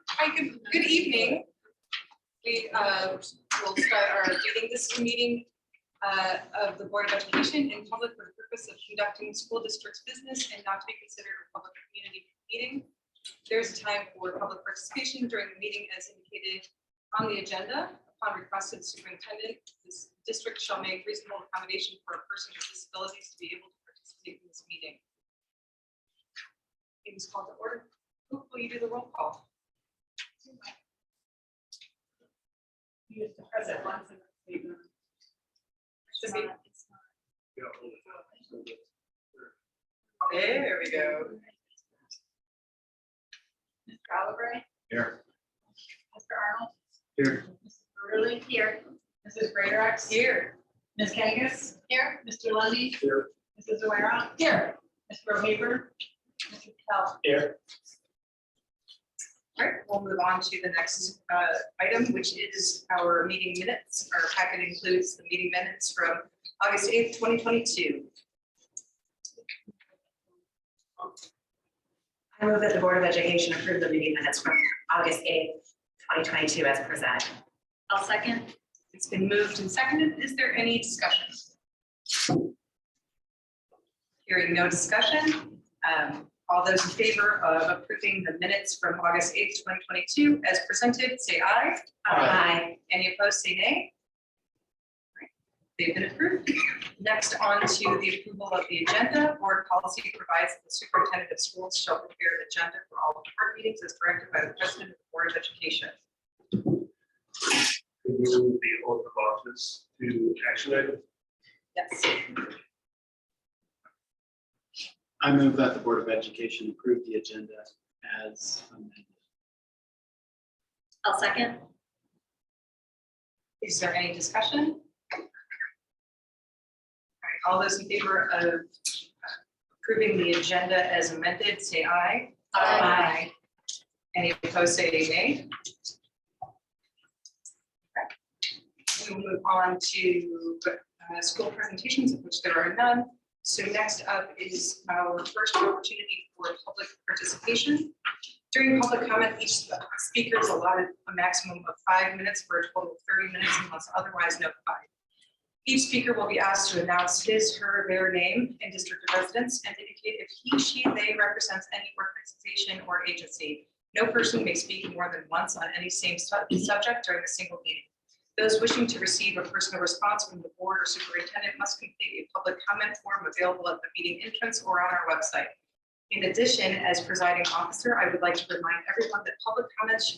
Hi, good evening. We will start our meeting. This is a meeting of the Board of Education in public for the purpose of conducting school district's business and not to be considered a public community meeting. There's a time for public participation during the meeting as indicated on the agenda. Upon request of the superintendent, this district shall make reasonable accommodation for a person with disabilities to be able to participate in this meeting. Meeting is called to order. Will you do the roll call? Use the present ones and Should be. There we go. Mr. Oliver, Here. Mr. Arnold, Here. Mrs. Burley here, Mrs. Greatorex Here. Ms. Kangas here, Mr. Lundy Here. Mrs. O'Hara here, Mr. O'Haver, Mr. Patel. Here. All right, we'll move on to the next item, which is our meeting minutes. Our packet includes the meeting minutes from August 8th, 2022. I move that the Board of Education approve the meeting minutes from August 8th, 2022 as presented. I'll second. It's been moved and seconded. Is there any discussion? Hearing no discussion. All those in favor of approving the minutes from August 8th, 2022 as presented, say aye. Aye. Any opposed, say nay. All right, they've been approved. Next, on to the approval of the agenda. Board policy provides that the superintendent of schools shall prepare an agenda for all board meetings as directed by the president of the Board of Education. Can you move the oath of office to action item? Yes. I move that the Board of Education approve the agenda as amended. I'll second. Is there any discussion? All right, all those in favor of approving the agenda as amended, say aye. Aye. Any opposed, say nay. Okay. We will move on to school presentations, of which there are none. So next up is our first opportunity for public participation. During public comment, each speaker is allotted a maximum of 5 minutes for a total of 30 minutes unless otherwise notified. Each speaker will be asked to announce his, her, their name and district of residence and indicate if he, she, they represents any organization or agency. No person may speak more than once on any same subject during a single meeting. Those wishing to receive a personal response from the board or superintendent must complete a public comment form available at the meeting entrance or on our website. In addition, as presiding officer, I would like to remind everyone that public comments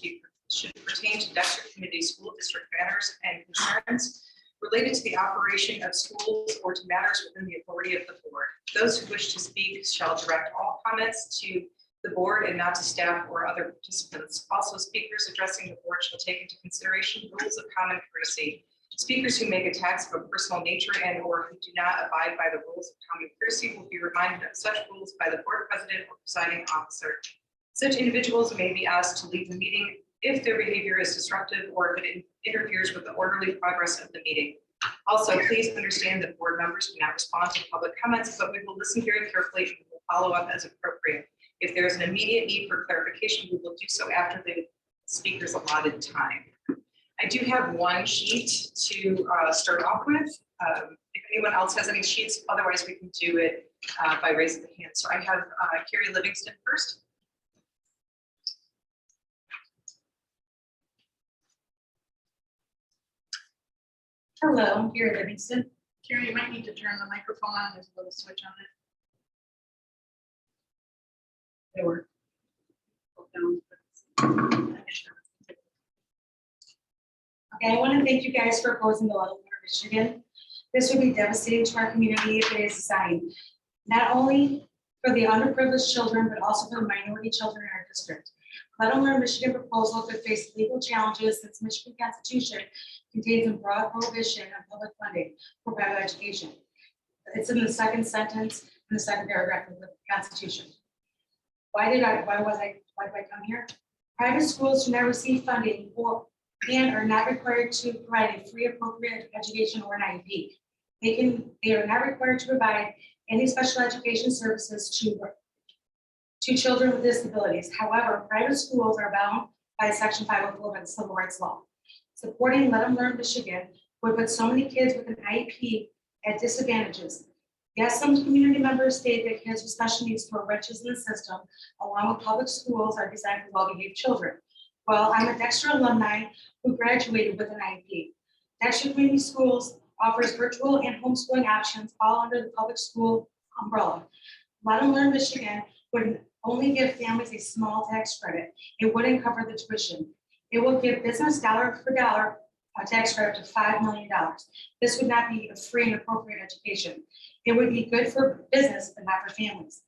should pertain to Dexter Community School District matters and concerns related to the operation of schools or to matters within the authority of the board. Those who wish to speak shall direct all comments to the board and not to staff or other participants. Also, speakers addressing the board shall take into consideration rules of common courtesy. Speakers who make attacks of a personal nature and or who do not abide by the rules of common courtesy will be reminded of such rules by the board president or presiding officer. Such individuals may be asked to leave the meeting if their behavior is disruptive or if it interferes with the orderly progress of the meeting. Also, please understand that board members do not respond to public comments, but we will listen very carefully and will follow up as appropriate. If there is an immediate need for clarification, we will do so after the speaker's allotted time. I do have one sheet to start off with. If anyone else has any sheets, otherwise we can do it by raising the hand. So I have Carrie Livingston first. Hello, I'm Carrie Livingston. Carrie, you might need to turn the microphone on. There's a little switch on it. They work. Okay, I want to thank you guys for opposing the level of Michigan. This would be devastating to our community if it is signed, not only for the underprivileged children, but also for the minority children in our district. Level Michigan proposal could face legal challenges since Michigan Constitution contains a broad prohibition on public funding for private education. It's in the second sentence in the second paragraph of the Constitution. Why did I come here? Private schools do not receive funding for and are not required to provide a free appropriate education or an IEP. They are not required to provide any special education services to children with disabilities. However, private schools are bound by Section 504 of the Civil Rights Law. Supporting Let Them Learn Michigan would put so many kids with an IEP at disadvantages. Yes, some community members state that kids with special needs throw wrenches in the system, along with public schools are designed for well-behaved children. Well, I'm a Dexter alumni who graduated with an IEP. Dexter Community Schools offers virtual and homeschooling options, all under the public school umbrella. Let Them Learn Michigan would only give families a small tax credit. It wouldn't cover the tuition. It will give business dollar for dollar a tax credit of $5 million. This would not be a free and appropriate education. It would be good for business, but not for families.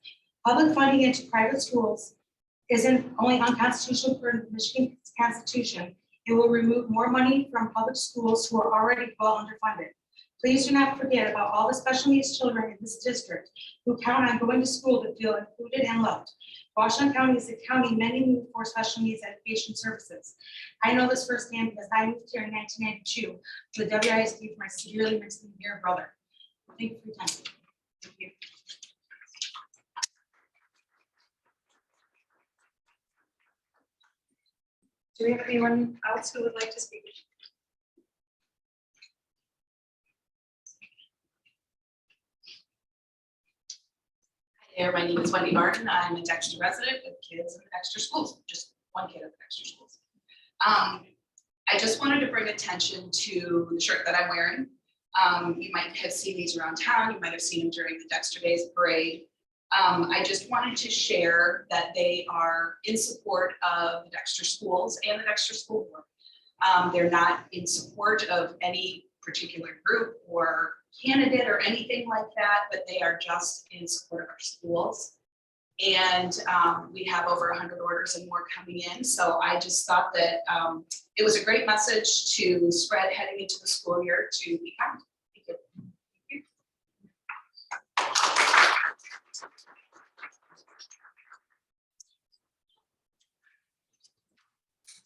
Public funding into private schools isn't only unconstitutional for the Michigan Constitution, it will remove more money from public schools who are already well underfunded. Please do not forget about all the special needs children in this district who count on going to school to feel included and loved. Washington County is the county many move for special needs education services. I know this firsthand because I moved here in 1992 to the WISD for my severely mentally impaired brother. Thank you for your time. Thank you. Do we have anyone else who would like to speak? Hi there, my name is Wendy Martin. I'm a Dexter resident with kids in the Dexter schools, just one kid in the Dexter schools. I just wanted to bring attention to the shirt that I'm wearing. You might have seen these around town. You might have seen them during the Dexter Days parade. I just wanted to share that they are in support of the Dexter schools and the Dexter School Board. They're not in support of any particular group or candidate or anything like that, but they are just in support of our schools. And we have over 100 orders and more coming in. So I just thought that it was a great message to spread heading into the school year to be kind. Thank you.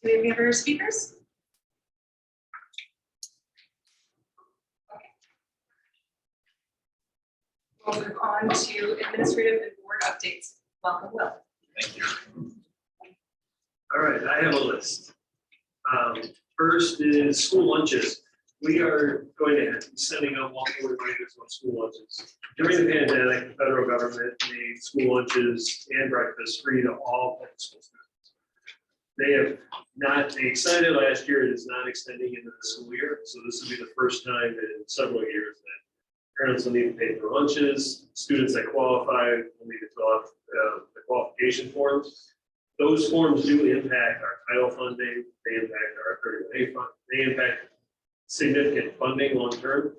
Do we have any other speakers? We'll move on to administrative and board updates. Welcome, Will. Thank you. All right, I have a list. First is school lunches. We are going to be sending out multiple reminders on school lunches. During the pandemic, the federal government made school lunches and breakfast free to all public school students. They have not, they extended last year, it is not extending into the school year. So this will be the first time in several years that parents will need to pay for lunches. Students that qualify will need to fill out the qualification forms. Those forms do impact our title funding, they impact our 30A fund, they impact significant funding long term.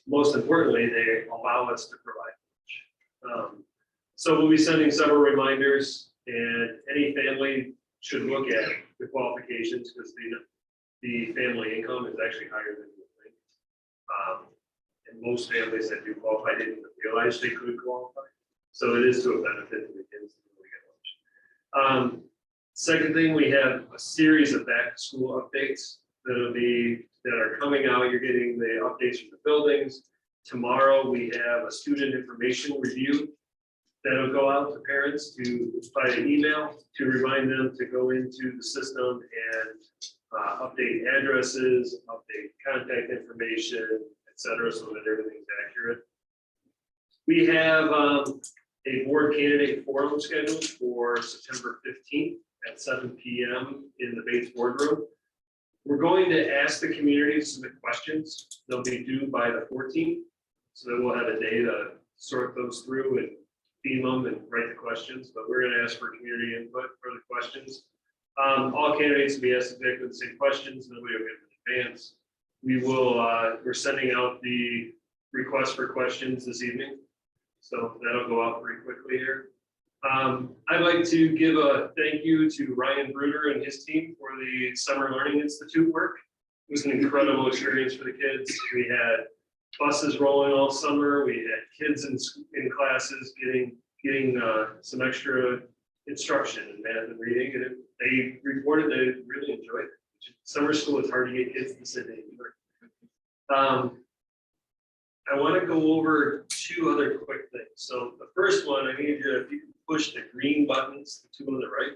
Most importantly, they allow us to provide lunch. So we'll be sending several reminders, and any family should look at the qualifications because the family income is actually higher than you think. And most families that do qualify didn't even realize they could qualify. So it is to a benefit to the kids to really get lunch. Second thing, we have a series of back to school updates that are coming out. You're getting the updates from the buildings. Tomorrow we have a student information review that'll go out to parents by email to remind them to go into the system and update addresses, update contact information, etc., so that everything's accurate. We have a board candidate forum scheduled for September 15th at 7 p.m. in the Bates boardroom. We're going to ask the community to submit questions. They'll be due by the 14th, so that we'll have a day to sort those through and theme them and write the questions. But we're going to ask for community input for the questions. All candidates will be asked exactly the same questions. Nobody will get them in advance. We're sending out the request for questions this evening, so that'll go out pretty quickly here. I'd like to give a thank you to Ryan Bruder and his team for the Summer Learning Institute work. It was an incredible experience for the kids. We had buses rolling all summer. We had kids in classes getting some extra instruction in math and reading, and they reported they really enjoyed it. Summer school, it's hard to get kids to sit in. I want to go over two other quick things. So the first one, I need you, if you can push the green buttons, the two on the right.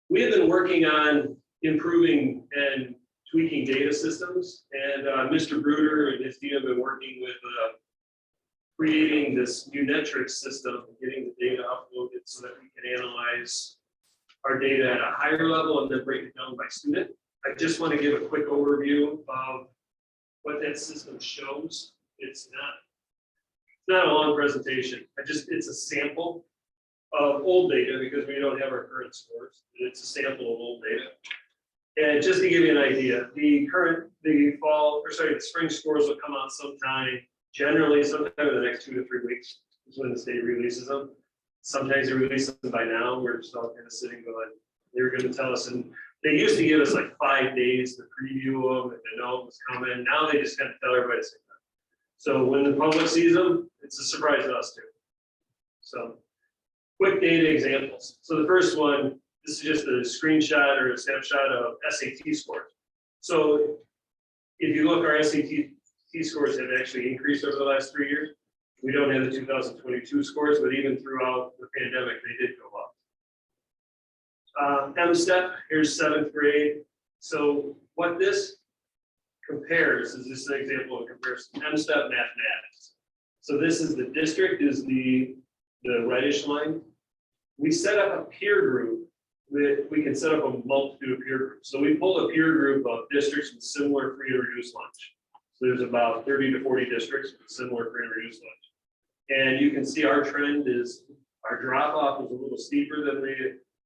We have been working on improving and tweaking data systems, and Mr. Bruder and his team have been working with creating this new metrics system, getting the data uploaded so that we can analyze our data at a higher level and then break it down by student. I just want to give a quick overview of what that system shows. It's not a long presentation. It's a sample of old data because we don't have our current scores. It's a sample of old data. And just to give you an idea, the spring scores will come out sometime, generally sometime in the next 2 to 3 weeks is when the state releases them. Sometimes they release them by now. We're just all kind of sitting going, they're going to tell us. And they used to give us like 5 days to preview them if they know it was coming. Now they just kind of tell everybody. So when the public sees them, it's a surprise to us too. So quick data examples. So the first one, this is just a screenshot or a snapshot of SAT scores. So if you look, our SAT scores have actually increased over the last 3 years. We don't have the 2022 scores, but even throughout the pandemic, they did go up. M-STEP, here's 7th grade. So what this compares is this an example of comparison. M-STEP mathematics. So this is the district, is the reddish line. We set up a peer group. We can set up a multitude of peer groups. So we pull a peer group of districts with similar free and reduced lunch. So there's about 30 to 40 districts with similar free and reduced lunch. And you can see our trend is our drop off was a little steeper than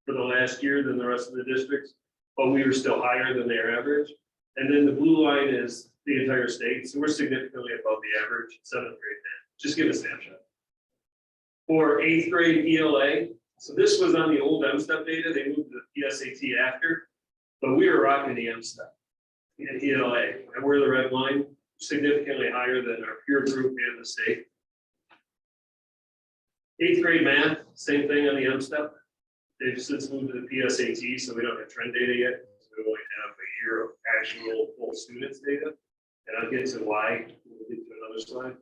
for the last year than the rest of the districts, but we were still higher than their average. And then the blue line is the entire state. So we're significantly above the average in 7th grade math. Just give a snapshot. For 8th grade ELA, so this was on the old M-STEP data. They moved to the PSAT after, but we were rocking the M-STEP in ELA. And we're the red line, significantly higher than our peer group and the state. 8th grade math, same thing on the M-STEP. They've since moved to the PSAT, so we don't have trend data yet. So we only have a year of actual full students data. And I'll get to why when we get to another slide.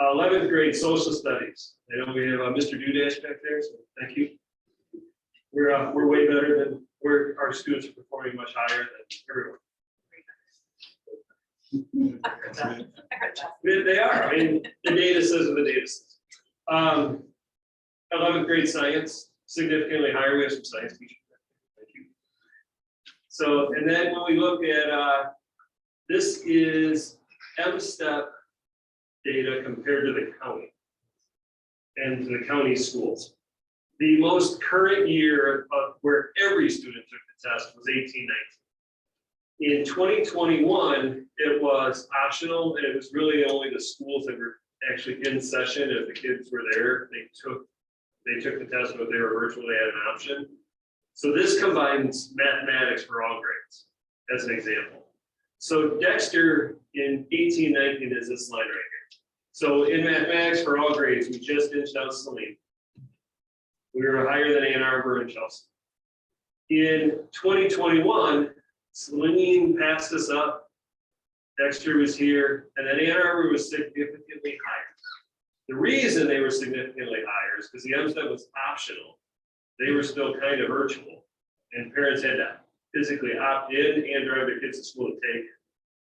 11th grade social studies. I know we have Mr. Dudash back there, so thank you. We're way better than our students are performing much higher than everyone. I heard that. They are. I mean, the data says what the data says. 11th grade science, significantly higher. We have some science teachers. Thank you. So, and then when we look at this is M-STEP data compared to the county and to the county schools. The most current year of where every student took the test was 18-19. In 2021, it was optional, and it was really only the schools that were actually in session. If the kids were there, they took the test, but they were virtual, they had an option. So this combines mathematics for all grades, as an example. So Dexter in 18-19 is this line right here. So in mathematics for all grades, we just inched out Saline. We were higher than Ann Arbor and Chelsea. In 2021, Saline passed us up. Dexter was here, and then Ann Arbor was significantly higher. The reason they were significantly higher is because the M-STEP was optional. They were still kind of virtual, and parents had to physically opt in and drive their kids to school to take it.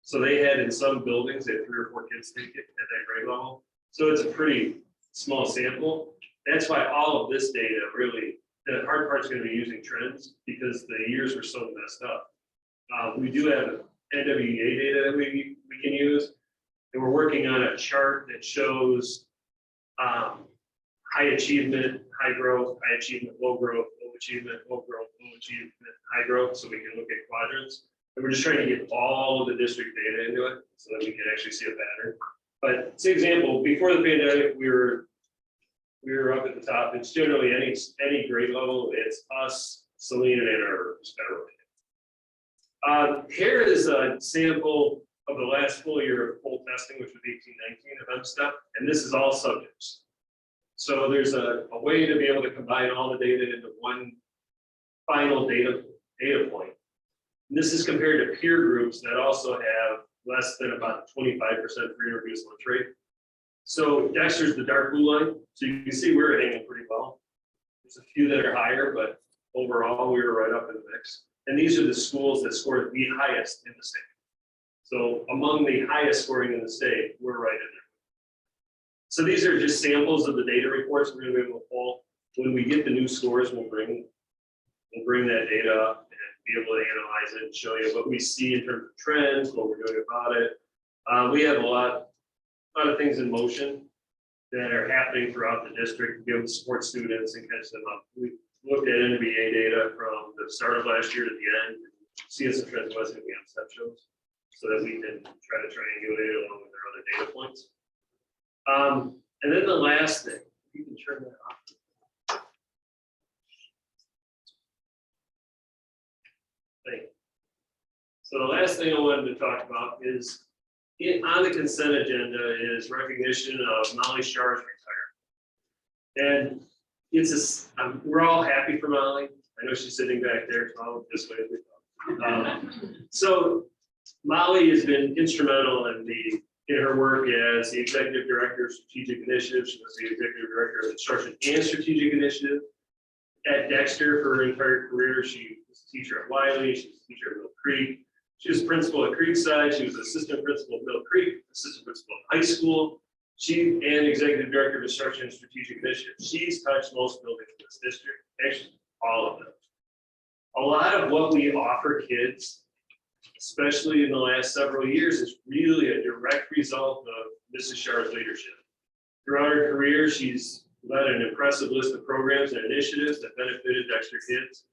So they had in some buildings, they had 3 or 4 kids take it at that grade level. So it's a pretty small sample. That's why all of this data really, the hard part's going to be using trends because the years were so messed up. We do have NWEA data that we can use, and we're working on a chart that shows high achievement, high growth, high achievement, low growth, low achievement, low growth, low achievement, high growth, so we can look at quadrants. And we're just trying to get all of the district data into it so that we can actually see a pattern. But it's an example, before the pandemic, we were up at the top. It's generally any grade level, it's us, Saline, and Ann Arbor. Here is a sample of the last full year of full testing, which was 18-19 of M-STEP, and this is all subjects. So there's a way to be able to combine all the data into one final data point. And this is compared to peer groups that also have less than about 25% free and reduced lunch rate. So Dexter's the dark blue line, so you can see we're hanging pretty well. There's a few that are higher, but overall, we were right up in the mix. And these are the schools that scored the highest in the state. So among the highest scoring in the state, we're right in there. So these are just samples of the data reports we're gonna be able to pull. When we get the new scores, we'll bring that data up and be able to analyze it and show you what we see in terms of trends, what we're doing about it. We have a lot of things in motion that are happening throughout the district to be able to support students and catch them up. We looked at NBA data from the start of last year to the end, see some trends was going to be on step shows, so that we can try to triangulate it along with their other data points. And then the last thing, you can turn that off. Thank you. So the last thing I wanted to talk about is on the consent agenda is recognition of Molly Shar's retirement. And it's we're all happy for Molly. I know she's sitting back there, so I'll look this way. So Molly has been instrumental in her work as the executive director of strategic initiatives. She was the executive director of instruction and strategic initiative at Dexter for her entire career. She was a teacher at Wiley. She was a teacher at Mill Creek. She was principal at Creekside. She was assistant principal at Mill Creek, assistant principal at high school. She and executive director of instruction and strategic initiatives. She's touched most buildings in this district, actually all of them. A lot of what we offer kids, especially in the last several years, is really a direct result of Mrs. Shar's leadership. Throughout her career, she's led an impressive list of programs and initiatives that benefited Dexter kids.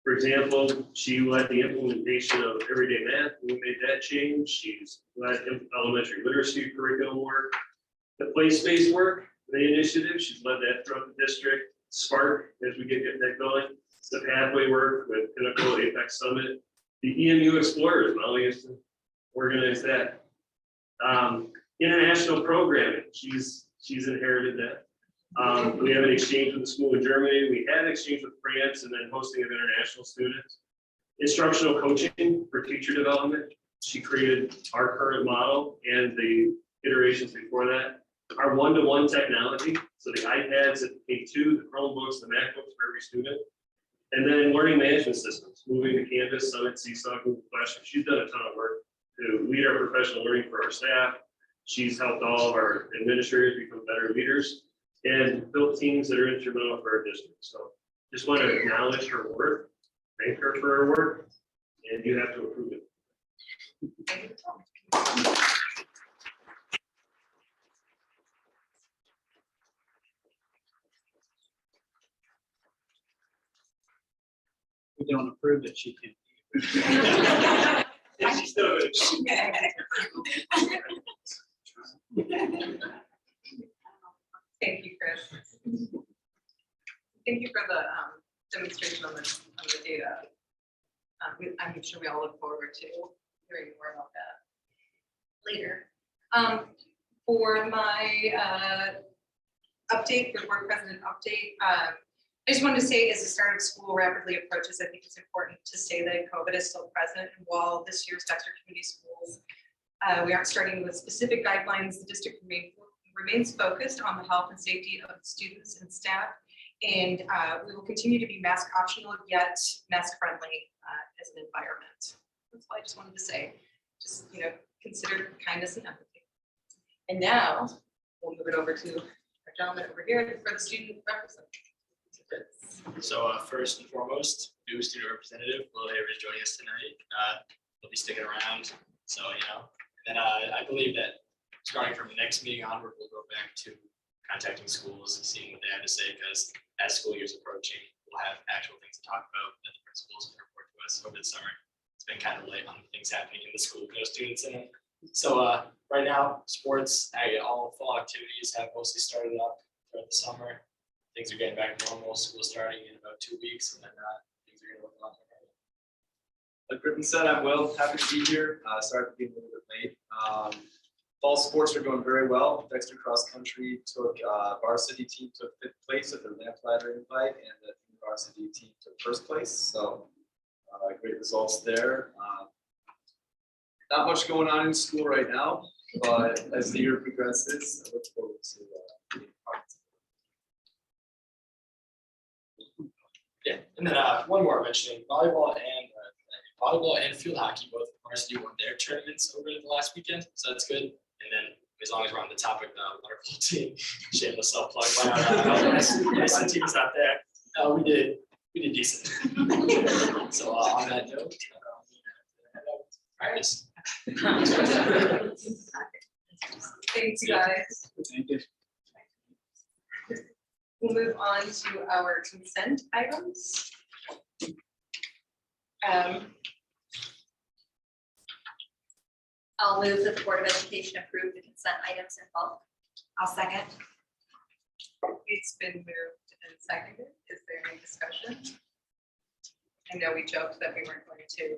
For example, she led the implementation of everyday math. We made that change. She's led elementary literacy curriculum work. The place-based work, the initiative, she's led that throughout the district. Spark, as we get that going. The pathway work with Pinnacle Apex Summit. The EMU Explorers, Molly used to organize that. International programming, she's inherited that. We have an exchange with the school in Germany. We had an exchange with France and then hosting of international students. Instructional coaching for teacher development. She created our current model and the iterations before that. Our one-to-one technology, so the iPads at K2, the Chromebooks, the MacBooks for every student. And then learning management systems, moving to Canvas, Summit, Seesaw, Google Classroom. She's done a ton of work to lead our professional learning for our staff. She's helped all of our administrators become better leaders and built teams that are instrumental for our district. So just want to acknowledge her work, thank her for her work, and you have to approve it. We don't approve it, she can. Yeah, she's still good. Thank you, Chris. Thank you for the demonstration on the data. I'm sure we all look forward to hearing more about that later. For my update, the board president update, I just wanted to say as the start of school rapidly approaches, I think it's important to say that COVID is still present. And while this year's Dexter Community Schools, we aren't starting with specific guidelines, the district remains focused on the health and safety of students and staff. And we will continue to be mask optional, yet mask friendly as an environment. That's all I just wanted to say. Just, consider kindness and empathy. And now we'll move it over to our gentleman over here for the student representative. So first and foremost, new student representative, Will Haver is joining us tonight. He'll be sticking around. So, and then I believe that starting from the next meeting onward, we'll go back to contacting schools and seeing what they have to say, because as school year is approaching, we'll have actual things to talk about that the principals can report to us over the summer. It's been kind of late on things happening in the school with no students in it. So right now, sports, all fall activities have mostly started up throughout the summer. Things are getting back to normal. School starting in about 2 weeks, and then things are going to look a lot better. Like Griffin said, I'm Will, happy to be here. Sorry for being a little bit late. Fall sports are going very well. Dexter cross country took varsity team took 5th place at the Lamplighter invite, and the varsity team took 1st place. So great results there. Not much going on in school right now, but as the year progresses, I look forward to being part of it. Yeah, and then one more mentioning volleyball and field hockey, both varsity won their tournaments over the last weekend, so that's good. And then as long as we're on the topic, wonderful team, shameless self plug. My team's not there. We did decent. So on that note, practice. Thanks, guys. Thank you. We'll move on to our consent items. I'll move that the Board of Education approve the consent items in bulk. I'll second. It's been moved and seconded. Is there any discussion? I know we joked that we weren't going to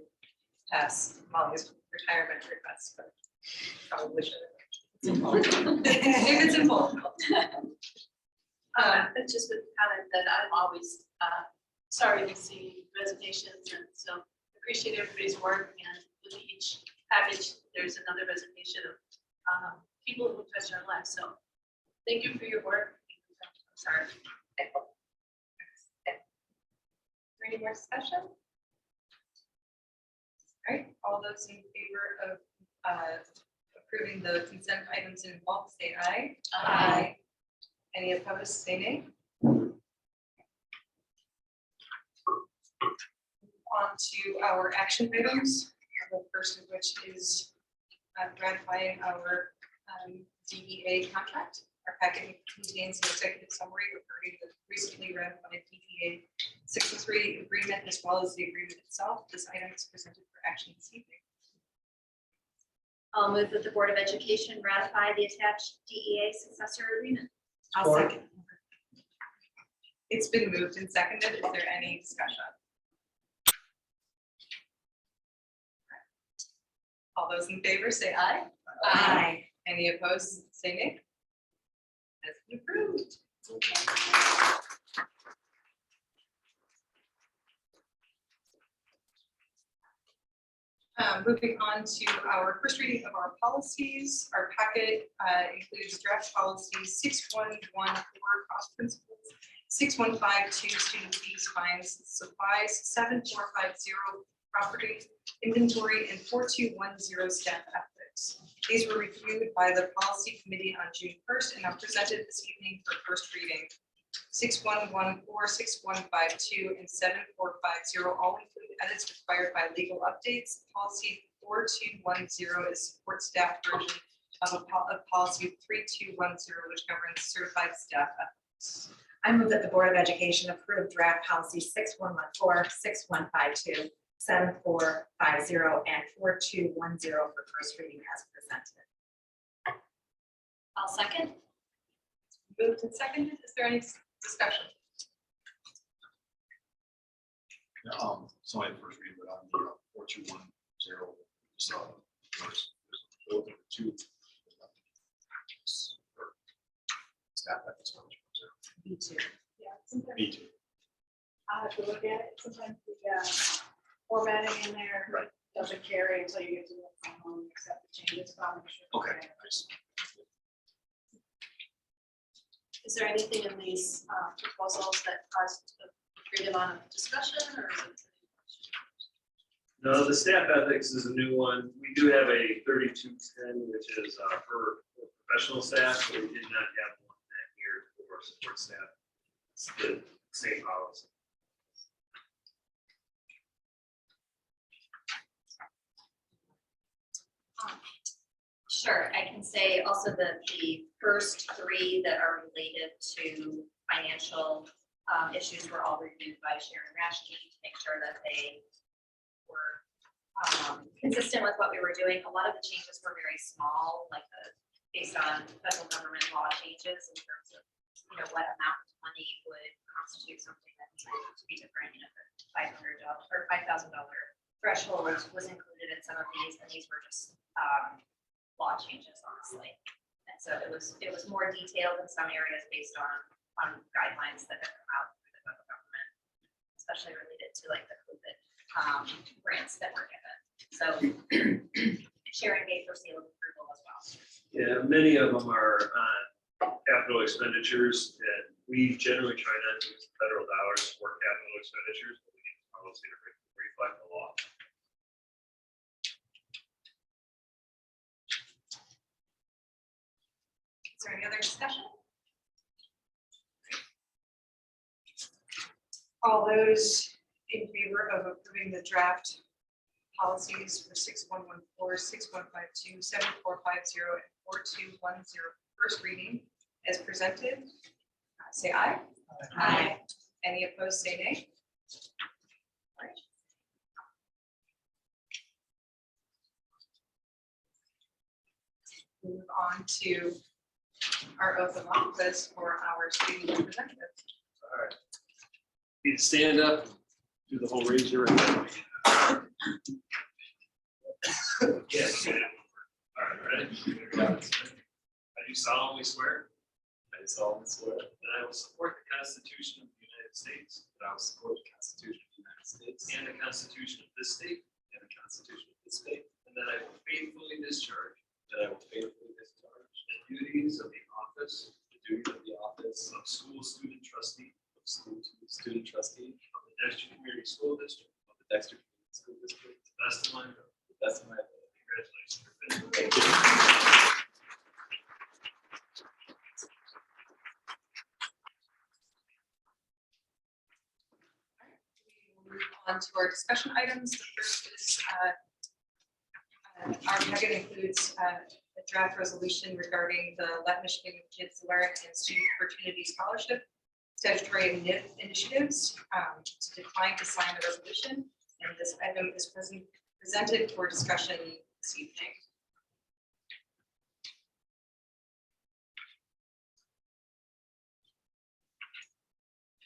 pass Molly's retirement request, but probably should have. If it's involved. It's just with the comment that I'm always sorry to see resignations, and so appreciate everybody's work, and with each package, there's another resignation of people who touch our lives, so thank you for your work. I'm sorry. Is there any more discussion? All right, all those in favor of approving the consent items in bulk, say aye. Aye. Any opposed, say nay. On to our action items, the first of which is ratifying our DEA contract. Our packet contains an executive summary regarding the recently ratified DEA 63 agreement as well as the agreement itself. This item is presented for action this evening. I'll move that the Board of Education ratify the attached DEA successor agreement. I'll second. It's been moved and seconded. Is there any discussion? All those in favor say aye. Aye. Any opposed, say nay. Has been approved. Moving on to our first reading of our policies. Our packet includes draft policies 6114 cost principles, 6152 student fees, fines, supplies, 7450 property inventory, and 4210 staff ethics. These were reviewed by the policy committee on June 1st and are presented this evening for first reading. 6114, 6152, and 7450 all include edits required by legal updates. Policy 4210 is support staff version of policy 3210, which governs certified staff ethics. I move that the Board of Education approve draft policy 6114, 6152, 7450, and 4210 for first reading as presented. I'll second. Moved and seconded. Is there any discussion? It's only the first reading, but on the 4210, first, there's two. Staff at this point. B2. Yeah, sometimes B2. I have to look at it. Sometimes the formatting in there Right. doesn't carry until you get to the final and accept the changes. So I'll make sure. Okay. Nice. Is there anything in these proposals that caused a great amount of discussion or? No, the staff ethics is a new one. We do have a 3210, which is for professional staff, but we did not have one that year for support staff. It's the same policy. Sure, I can say also that the first three that are related to financial issues were all reviewed by Sharon Rashke to make sure that they were consistent with what we were doing. A lot of the changes were very small, like based on federal government law changes in terms of, what amount of money would constitute something that needed to be different. The $500 or $5,000 threshold was included in some of these, and these were just law changes, honestly. And so it was more detailed in some areas based on guidelines that have come out through the federal government, especially related to like the COVID grants that were given. So Sharon gave her seal of approval as well. Yeah, many of them are on capital expenditures, and we generally try not to use federal dollars for capital expenditures, but we need to policy to reflect the law. Is there any other discussion? All those in favor of approving the draft policies for 6114, 6152, 7450, and 4210 first reading as presented, say aye. Aye. Any opposed, say nay. All right. Move on to our oath of office for our student representative. All right. You can stand up, do the whole raise your hand. Yes. All right, ready? I do solemnly swear I solemnly swear that that I will support the Constitution of the United States I will support the Constitution of the United States and the Constitution of this state, and the Constitution of this state, and that I will faithfully discharge that I will faithfully discharge the duties of the office the duties of the office of school student trustee of student trustee of the Dexter Community School District of the Dexter Community School District to the best of my ability. to the best of my ability. Congratulations. Thank you. We will move on to our discussion items. The first is our packet includes a draft resolution regarding the Let Michigan Kids Learn and Student Opportunity Scholarship statutory initiatives. To decline to sign the resolution, and this item is presented for discussion this evening.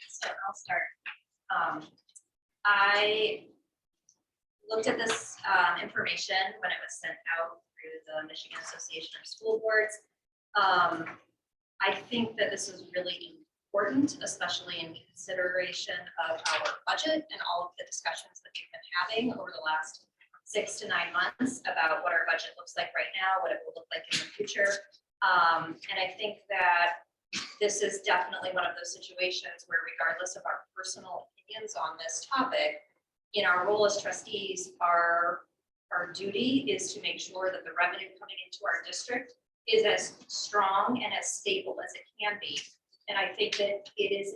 So I'll start. I looked at this information when it was sent out through the Michigan Association of School Boards. I think that this is really important, especially in consideration of our budget and all of the discussions that we've been having over the last 6 to 9 months about what our budget looks like right now, what it will look like in the future. And I think that this is definitely one of those situations where, regardless of our personal opinions on this topic, in our role as trustees, our duty is to make sure that the revenue coming into our district is as strong and as stable as it can be. And I think that it is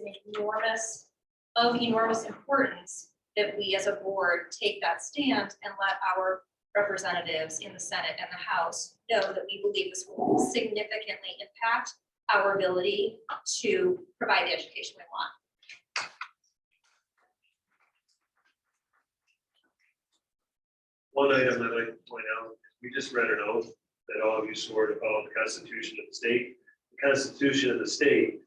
of enormous importance that we as a board take that stand and let our representatives in the Senate and the House know that we believe this will significantly impact our ability to provide the education we want. One item I'd like to point out, we just read an oath that all of you swore to follow the Constitution of the state. The Constitution of the state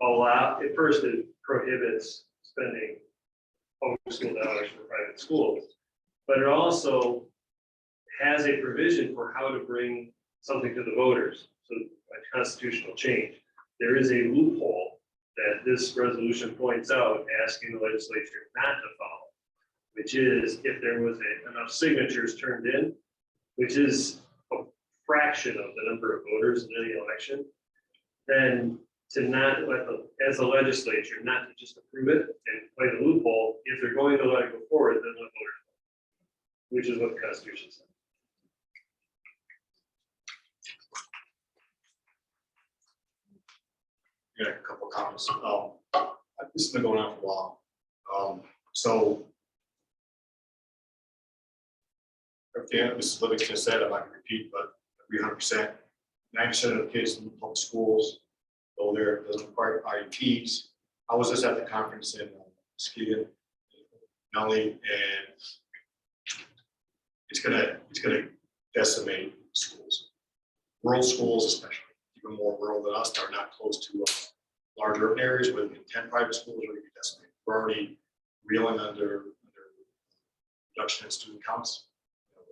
at first it prohibits spending public school dollars for private schools, but it also has a provision for how to bring something to the voters. So a constitutional change. There is a loophole that this resolution points out, asking the legislature not to follow, which is if there was enough signatures turned in, which is a fraction of the number of voters in any election, then to not let as a legislature, not to just approve it and play the loophole. If they're going to let it go forward, then let voters vote, which is what the Constitution says. Yeah, a couple of comments. This has been going on for a while. So everything Mrs. Livingston said, I'm not going to repeat, but 300%, 90% of the kids in public schools, though there doesn't require IEPs. I was just at the conference in Muskegon, Nellie, and it's gonna decimate schools. Rural schools, especially, even more rural than us, that are not close to large urban areas with 10 private schools are going to be decimated. We're already reeling under reduction in student counts.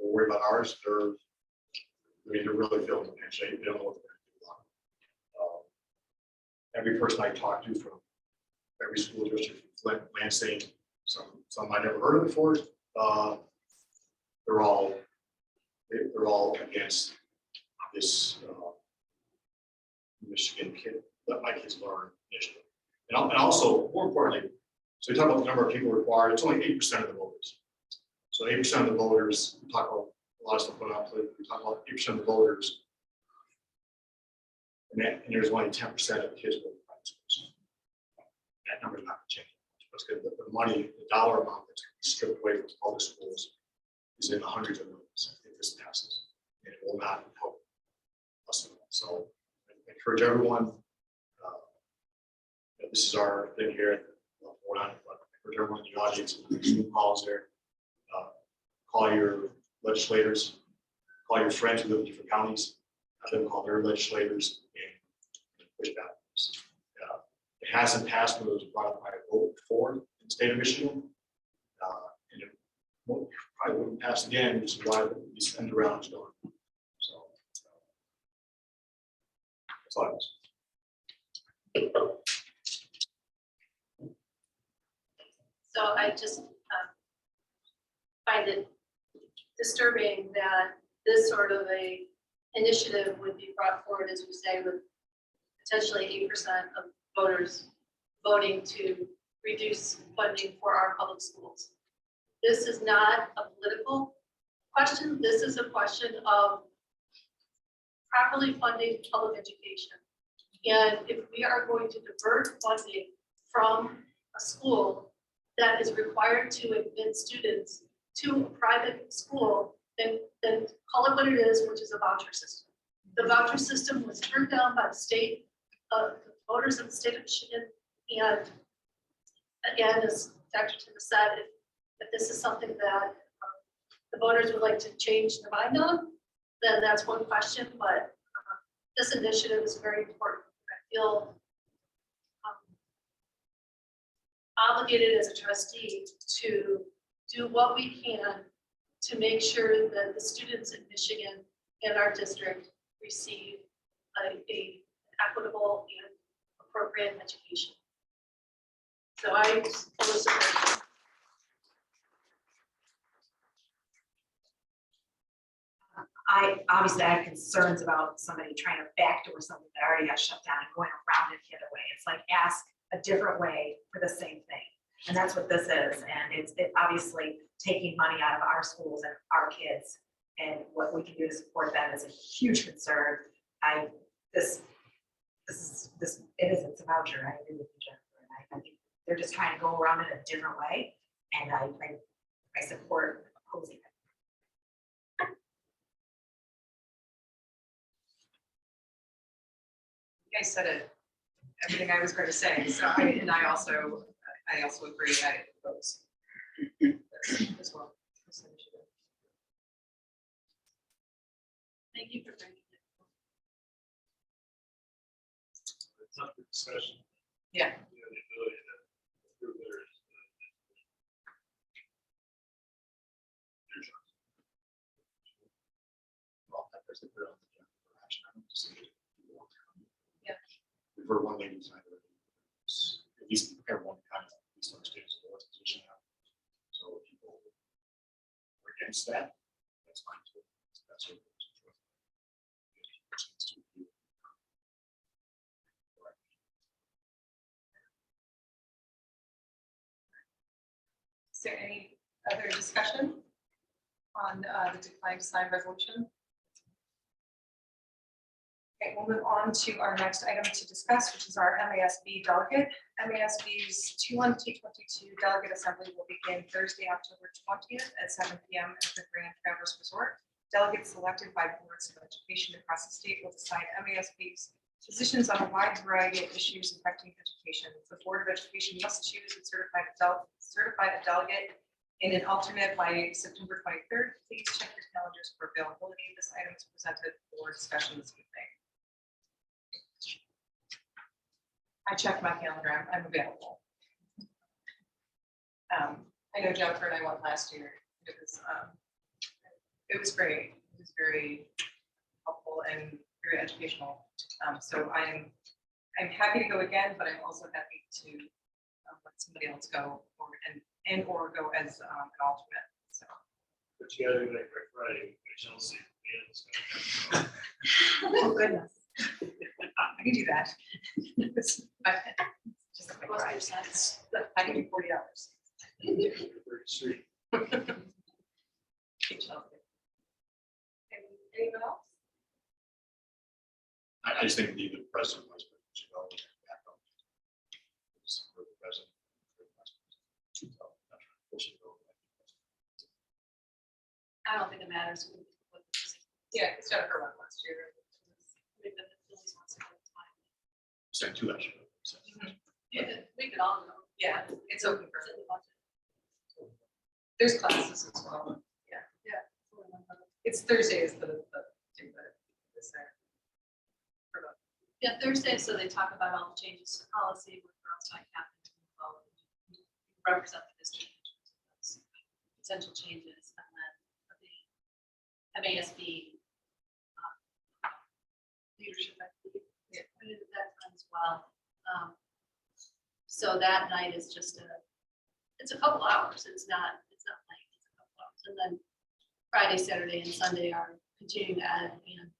We're worried about ours. They're really feeling the pinch. They don't know what they're going to do about it. Every person I talk to from every school district, Flint, Lansing, some I never heard of before, they're all they're all against this Michigan kid, let my kids learn initiative. And also, more importantly, so we talk about the number of people required, it's only 8% of the voters. So 8% of the voters, we talk about a lot of stuff going on, we talk about 8% of the voters. And there's only 10% of the kids go to private schools. That number is not going to change. That's good. The money, the dollar amount that's stripped away from public schools is in the hundreds of millions if this passes. And it will not help us at all. So I encourage everyone, this is our thing here, we're not, but I encourage everyone in the audience, Zoom calls there, call your legislators, call your friends who live in different counties, have them call their legislators and push back. It hasn't passed when it was brought up by a vote before in the state of Michigan. And it probably wouldn't pass again, which is why these end arounds going. So that's all I was. So I just find it disturbing that this sort of a initiative would be brought forward, as we say, with potentially 8% of voters voting to reduce funding for our public schools. This is not a political question. This is a question of properly funding public education. And if we are going to divert funding from a school that is required to admit students to a private school, then call it what it is, which is a voucher system. The voucher system was turned down by the state, the voters of the state of Michigan. And again, as Dr. Tim said, if this is something that the voters would like to change their mind on, then that's one question. But this initiative is very important. I feel obligated as a trustee to do what we can to make sure that the students in Michigan and our district receive a equitable and appropriate education. So I will support. I obviously have concerns about somebody trying to backdoor something that already got shut down and going around it the other way. It's like ask a different way for the same thing. And that's what this is. And it's obviously taking money out of our schools and our kids, and what we can do to support them is a huge concern. It's a voucher. I agree with you, Jennifer. And I think they're just trying to go around it a different way. And I support opposing it. You guys said it, everything I was going to say. So I also agree. I oppose as well. Thank you for bringing it. It's up for discussion. Yeah. You know, the ability to approve their. We've heard one lady tonight, at least everyone kind of at least understands what the position now. So if people are against that, that's fine too. That's what Is there any other discussion on the declined sign resolution? Okay, we'll move on to our next item to discuss, which is our MASB delegate. MASB's 2-22 delegate assembly will begin Thursday, October 20th at 7 p.m. at the Grand Traverse Resort. Delegates selected by boards of education across the state will decide MASB's positions on a wide variety of issues affecting education. The Board of Education must choose and certify a delegate and an alternate by September 23rd. Please check your calendars for availability. This item is presented for discussion this evening. I checked my calendar. I'm available. I know Jennifer and I went last year. It was great. It was very helpful and very educational. So I'm happy to go again, but I'm also happy to let somebody else go or go as an alternate. So But you gotta do like Friday, Chelsea. Oh, goodness. I can do that. Just like What's Friday. your sense? I can do 40 hours. Street. Anyone else? I just think we need the president, vice president, you know, back up. Just for the president, for the vice president. So, not trying to push it over. I don't think it matters. what the position is. Yeah, it's Jennifer won last year. Maybe the Phillies wants to go to mine. Send two last year. So, Yeah, we could all go. Yeah, it's open for, It's in the budget. there's classes as well. Yeah. It's Thursday is the thing that is there. Yeah, Thursday, so they talk about all the changes to policy, what outside happens, represent the district in terms of those potential changes, and then the MASB leadership, I believe, is appointed at that time as well. So that night is just it's a couple hours, it's not late, it's a couple hours, and then Friday, Saturday, and Sunday are continuing to add, and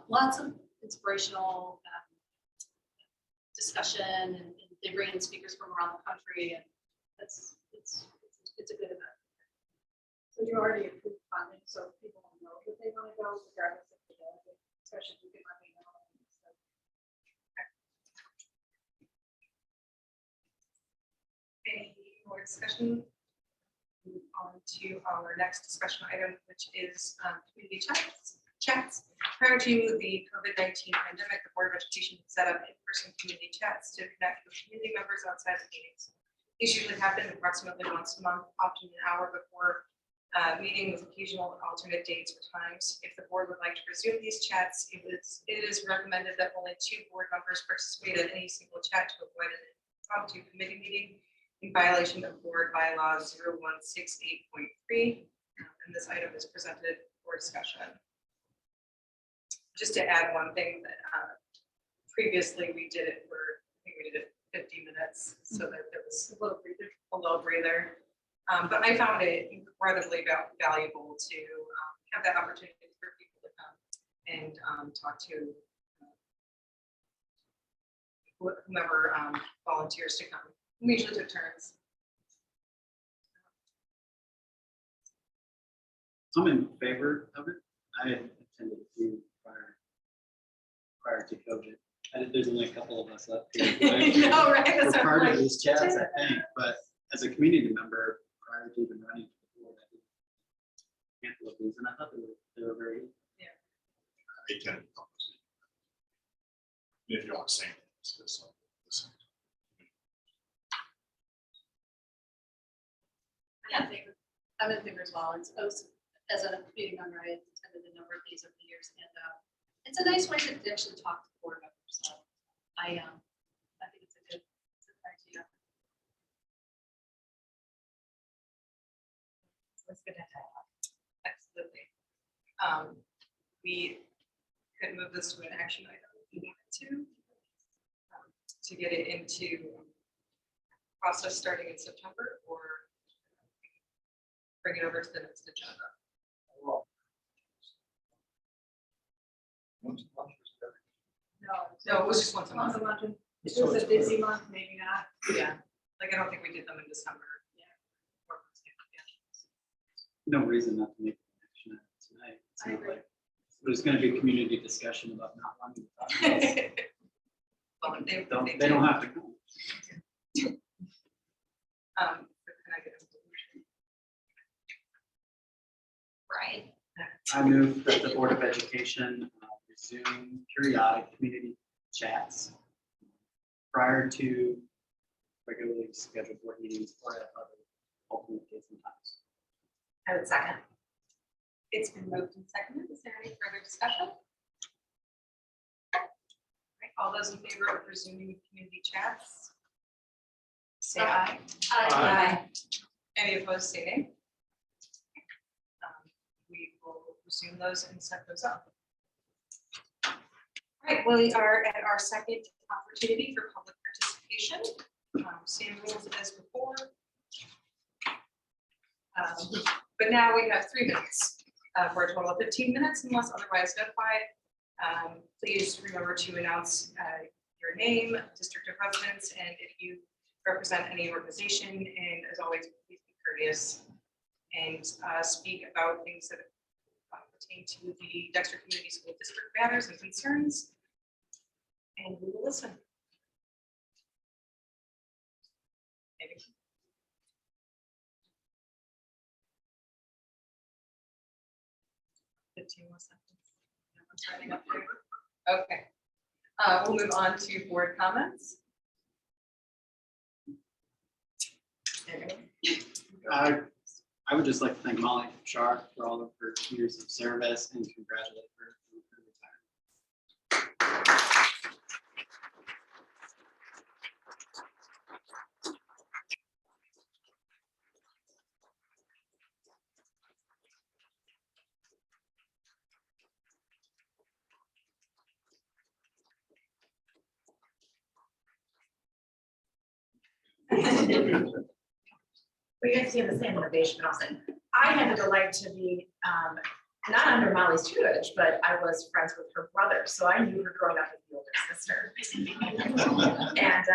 lots of inspirational discussion, and they bring in speakers from around the country, and it's a good event. So you already approved funding, so people will know that they want to go regardless of the delegate, especially if you can let me know. Any more discussion? Move on to our next discussion item, which is community chats. Prior to the COVID-19 pandemic, the Board of Education set up in-person community chats to connect with community members outside of meetings. These usually happen approximately once a month, often an hour before meeting, with occasional alternate dates or times. If the board would like to resume these chats, it is recommended that only 2 board members participate in any single chat to avoid an impromptu committee meeting in violation of board bylaws 0168.3. And this item is presented for discussion. Just to add one thing that previously we did it for, I think we did it 50 minutes, so that there was a little breather. But I found it incredibly valuable to have that opportunity for people to come and talk to whomever volunteers to come. We usually took turns. I'm in favor of it. I had attended a few prior to COVID. There's only a couple of us up here. No, right? We're That's what I'm part of like. these chats, I think, but as a community member, prior to even running for the board, I did a handful of these, and I thought they were very. They can. If you want to say this. I'm in favor as well. As a community member, I attended a number of these over the years, and it's a nice way to actually talk to board members. So I think it's a good idea. Let's get into that. Absolutely. We could move this to an action item if you wanted to get it into process starting in September, or bring it over to the next agenda. No, it was just once a month. It was a busy month, maybe not. Yeah, like I don't think we did them in December. No reason not to make an action item tonight. It's not like there's going to be community discussion about not wanting to talk about this. Well, They don't have to come. Can I get a motion? Right. I move that the Board of Education resume periodic community chats prior to regularly scheduled board meetings or at other alternate dates and times. I would second. It's been moved and seconded. Is there any further discussion? Right, all those in favor of resuming community chats? Say aye. Aye. Any opposed, say nay. We will resume those and set those up. All right, we are at our second opportunity for public participation. Same rules as before. But now we have 3 minutes for a total of 15 minutes unless otherwise notified. Please remember to announce your name, district of residence, and if you represent any organization, and as always, please be courteous and speak about things that pertain to the Dexter Community School District matters and concerns. And we will listen. Maybe. More seconds. Everyone's writing up there. Okay. We'll move on to board comments. I would just like to thank Molly Sharp for all of her years of service and congratulate her on her retirement. We guys see the same motivation, but also, I had the delight to be, not under Molly's tutelage, but I was friends with her brother, so I knew her growing up as the older sister. And,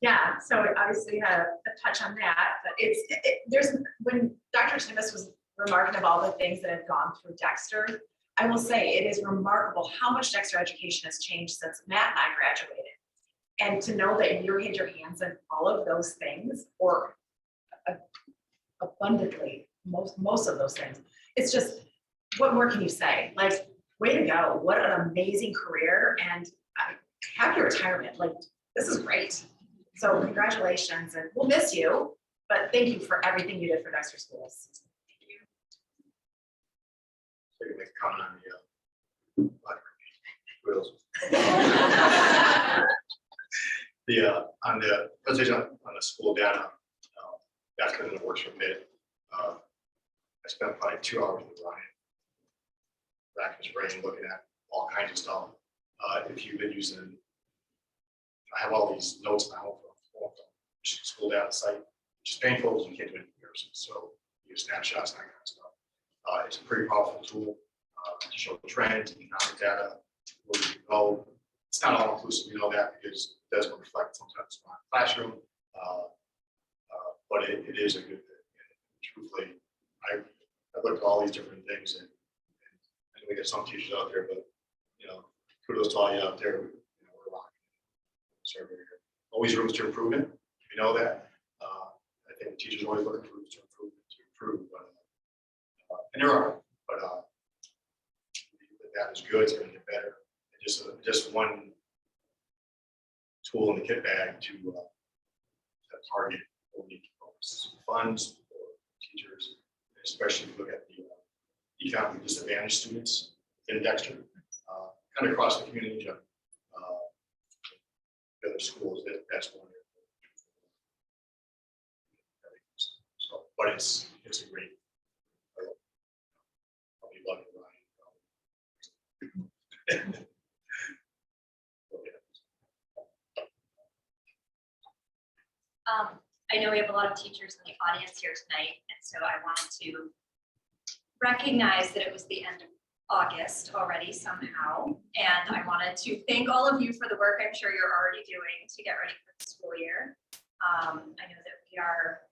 yeah, so it obviously had a touch on that, but when Dr. Timus was remarking of all the things that have gone through Dexter, I will say it is remarkable how much Dexter education has changed since Matt and I graduated. And to know that you had your hands in all of those things, or abundantly, most of those things, it's just, what more can you say? Like, way to go, what an amazing career, and happy retirement, like, this is great. So congratulations, and we'll miss you, but thank you for everything you did for Dexter Schools. So you make a comment on on the presentation on the school data, that's kind of the works for me. I spent probably 2 hours with Ryan, back his brain, looking at all kinds of stuff. If you've been using, I have all these notes now from school data site, which is painful because you can't do any comparisons. So you use snapshots and that kind of stuff. It's a pretty powerful tool to show trends, economic data, where you can go. It's not all inclusive, you know that, because it doesn't reflect sometimes on the classroom, but it is a good thing. And truthfully, I looked at all these different things, and I know we got some teachers out there, but kudos to all you out there. We're rocking. Survey here. Always rooms to improvement. You know that. I think teachers always looking for rooms to improve, but and there are, but that is good. It's going to get better. And just one tool in the kit bag to target what we need funds for teachers, especially if you look at the economically disadvantaged students in Dexter, kind of across the community. The other schools, that's one. So, but it's a great. I'll be lucky, Ryan. I know we have a lot of teachers in the audience here tonight, and so I wanted to recognize that it was the end of August already somehow, and I wanted to thank all of you for the work I'm sure you're already doing to get ready for the school year. I know that we are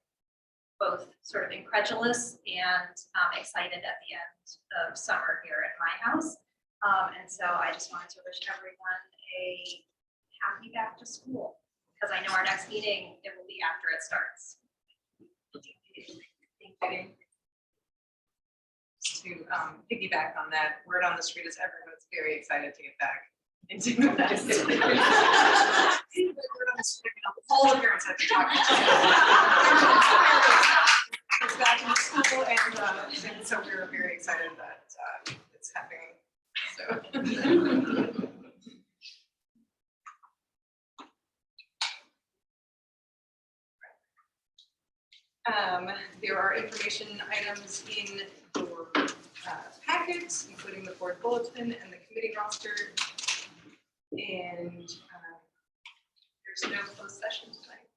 both sort of incredulous and excited at the end of summer here at my house, and so I just wanted to wish everyone a happy back to school, because I know our next meeting, it will be after it starts. Thank you. To piggyback on that, word on the street is everyone's very excited to get back into this. All the parents have been talking to. It's back in school, and so we were very excited that it's happening. So. There are information items in your packets, including the board bulletin and the committee roster. And there's no closed session tonight.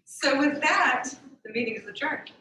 So with that, the meeting is adjourned.